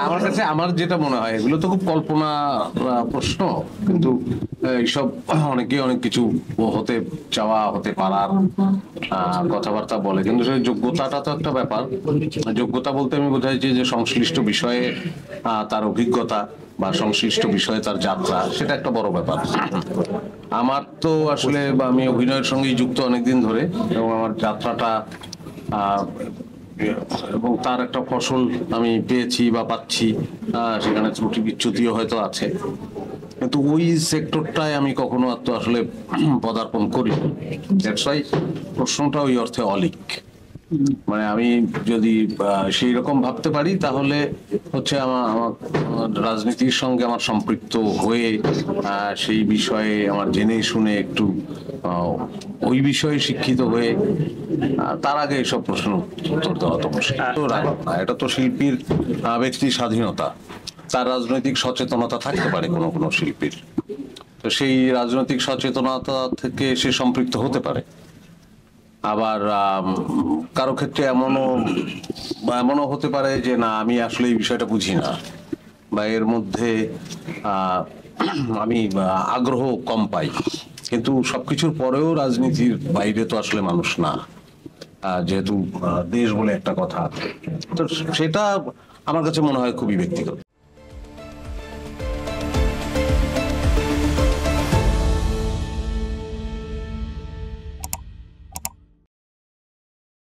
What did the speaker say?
আমার কাছে আমার যেটা মনে হয় এগুলো তো খুব কল্পনা প্রশ্ন, কিন্তু এইসব অনেকে অনেক কিছু হতে চাওয়া হতে পারার কথাবার্তা বলে, কিন্তু সেই যোগ্যতাটা তো একটা ব্যাপার। যোগ্যতা বলতে আমি বোঝাইছি যে সংশ্লিষ্ট বিষয়ে তার অভিজ্ঞতা বা সংশ্লিষ্ট বিষয়ে তার যাত্রা, সেটা একটা বড় ব্যাপার। আমার তো আসলে আমি অভিনয়ের সঙ্গেই যুক্ত অনেকদিন ধরে, এবং আমার যাত্রাটা এবং তার একটা ফসল আমি পেয়েছি বা পাচ্ছি। সেখানে ত্রুটি বিচ্যুতিও হয়তো আছে, কিন্তু ওই সেক্টরটায় আমি কখনো আর তো আসলে পদার্পণ করি। দ্যাটস ওয়াই প্রশ্নটা ওই অর্থে অলিক। মানে আমি যদি সেই রকম ভাবতে পারি তাহলে হচ্ছে আমার আমার রাজনীতির সঙ্গে আমার সম্পৃক্ত হয়ে সেই বিষয়ে আমার জেনে শুনে একটু ওই বিষয়ে শিক্ষিত হয়ে তার আগে এসব প্রশ্ন উত্তর দেওয়া তো মুশকিল। এটা তো শিল্পীর ব্যক্তি স্বাধীনতা, তার রাজনৈতিক সচেতনতা থাকতে পারে কোনো কোনো শিল্পীর, তো সেই রাজনৈতিক সচেতনতা থেকে সে সম্পৃক্ত হতে পারে। আবার কারো ক্ষেত্রে এমনও হতে পারে যে না, আমি আসলে এই বিষয়টা বুঝি না, বা এর মধ্যে আমি আগ্রহ কম পাই, কিন্তু সবকিছুর পরেও রাজনীতির বাইরে তো আসলে মানুষ না, যেহেতু দেশ বলে একটা কথা। তো সেটা আমার কাছে মনে হয় খুবই ব্যক্তিগত।